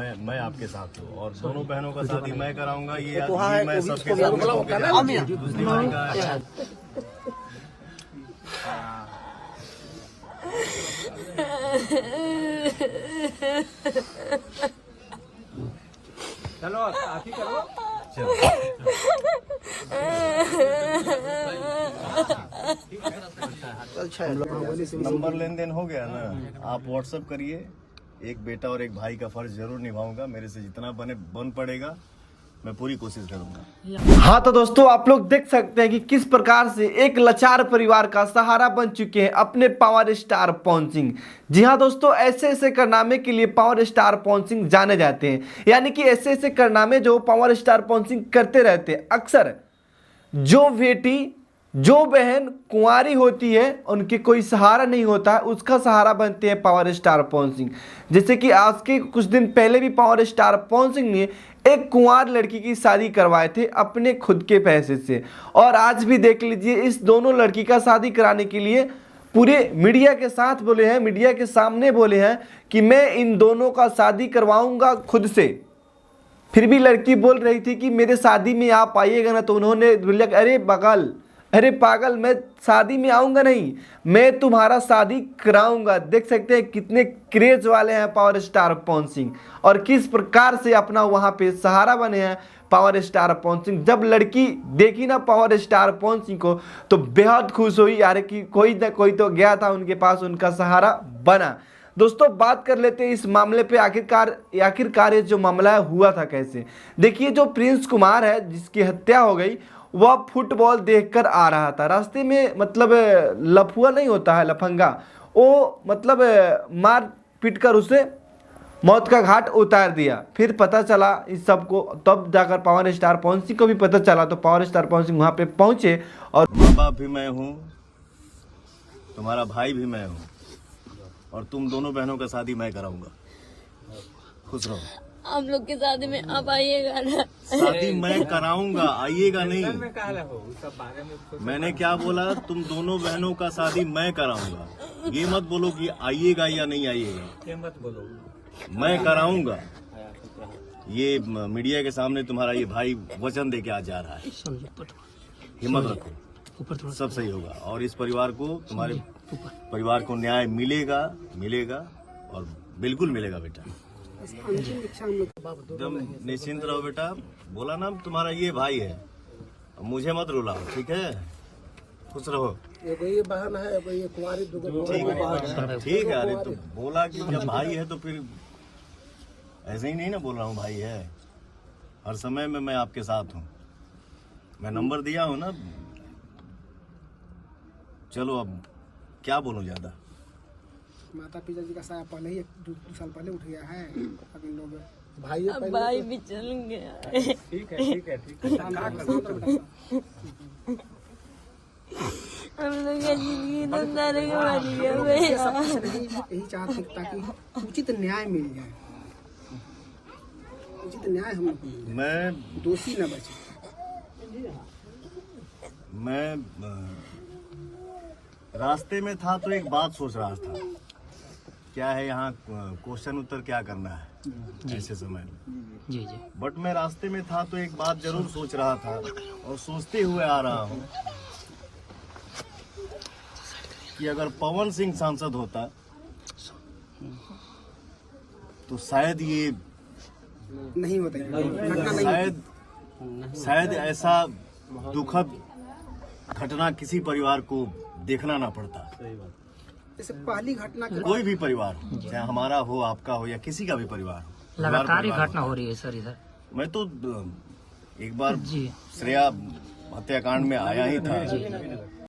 मैं आपके साथ हूँ और दोनों बहनों का शादी मैं कराऊंगा। ये मैं सबके चलो आप ही करो। नंबर लेन देन हो गया ना, आप व्हाट्सएप करिए। एक बेटा और एक भाई का फर्ज जरूर निभाऊंगा, मेरे से जितना बन पड़ेगा मैं पूरी कोशिश करूंगा। हाँ तो दोस्तों, आप लोग देख सकते हैं कि किस प्रकार से एक लाचार परिवार का सहारा बन चुके हैं अपने पावर स्टार पवन सिंह। जी हाँ दोस्तों, ऐसे ऐसे कारनामे के लिए पावर स्टार पवन सिंह जाने जाते हैं। यानी कि ऐसे ऐसे कारनामे जो पावर स्टार पवन सिंह करते रहते हैं। अक्सर जो बेटी जो बहन कुंवारी होती है, उनके कोई सहारा नहीं होता है, उसका सहारा बनते हैं पावर स्टार पवन सिंह। जैसे कि आज के कुछ दिन पहले भी पावर स्टार पवन सिंह ने एक कुंवार लड़की की शादी करवाए थे अपने खुद के पैसे से। और आज भी देख लीजिए, इस दोनों लड़की का शादी कराने के लिए पूरे मीडिया के साथ बोले हैं, मीडिया के सामने बोले हैं कि मैं इन दोनों का शादी करवाऊंगा खुद से। फिर भी लड़की बोल रही थी कि मेरे शादी में आप आइएगा ना, तो उन्होंने बोला अरे पागल, मैं शादी में आऊँगा नहीं, मैं तुम्हारा शादी कराऊंगा। देख सकते हैं कितने क्रेज वाले हैं पावर स्टार पवन सिंह और किस प्रकार से अपना वहाँ पे सहारा बने हैं पावर स्टार पवन सिंह। जब लड़की देखी ना पावर स्टार पवन सिंह को तो बेहद खुश हुई, यार कि कोई ना कोई तो गया था उनके पास, उनका सहारा बना। दोस्तों बात कर लेते हैं इस मामले पे, आखिरकार ये जो मामला हुआ था कैसे। देखिए, जो प्रिंस कुमार है जिसकी हत्या हो गई, वह फुटबॉल देखकर आ रहा था। रास्ते में मतलब लफुआ नहीं होता है, लफंगा, वो मतलब मार पीट कर उसे मौत का घाट उतार दिया। फिर पता चला इस सब को, तब जाकर पावर स्टार पवन सिंह को भी पता चला, तो पावर स्टार पवन सिंह वहाँ पे पहुँचे। और माँ बाप भी मैं हूँ, तुम्हारा भाई भी मैं हूँ और तुम दोनों बहनों का शादी मैं कराऊंगा। खुश रहो। आप लोग की शादी में आप आइएगा ना। शादी मैं कराऊंगा, आइएगा नहीं। मैंने क्या बोला, तुम दोनों बहनों का शादी मैं कराऊंगा। ये मत बोलो कि आइएगा या नहीं आइएगा, ये मत बोलो, मैं कराऊंगा। ये मीडिया के सामने तुम्हारा ये भाई वचन दे के आज जा रहा है। हिम्मत रखो, सब सही होगा और इस परिवार को, तुम्हारे परिवार को न्याय मिलेगा और बिल्कुल मिलेगा बेटा। एकदम निश्चिंत रहो बेटा। बोला ना, तुम्हारा ये भाई है, मुझे मत रुलाओ, ठीक है? खुश रहो। ये बहन है, ये कुंवारी ठीक है। अरे तो बोला कि जब भाई है तो फिर ऐसे ही नहीं ना बोल रहा हूँ, भाई है। हर समय में मैं आपके साथ हूँ। मैं नंबर दिया हूँ ना। चलो अब क्या बोलूं ज्यादा। माता पिता जी का साया पहले ही 2 साल पहले उठ गया है। अब इन लोग भाई भी चल गया। ठीक है। हम लोग जिंदगी नंदारे के बन गया। यही चाहते ताकि उचित न्याय मिल जाए, उचित न्याय हम लोग को, मैं दोषी न बचे। मैं रास्ते में था तो एक बात सोच रहा था, क्या है यहाँ क्वेश्चन उत्तर क्या करना है ऐसे समय में। जी। बट मैं रास्ते में था तो एक बात जरूर सोच रहा था और सोचते हुए आ रहा हूँ कि अगर पवन सिंह सांसद होता तो शायद ये नहीं होता, शायद ऐसा दुखद घटना किसी परिवार को देखना ना पड़ता। जैसे पहली घटना कोई भी परिवार हो, चाहे हमारा हो, आपका हो या किसी का भी परिवार हो, लगातार ही घटना हो रही है सर इधर। मैं तो एक बार श्रेया हत्याकांड में आया ही था।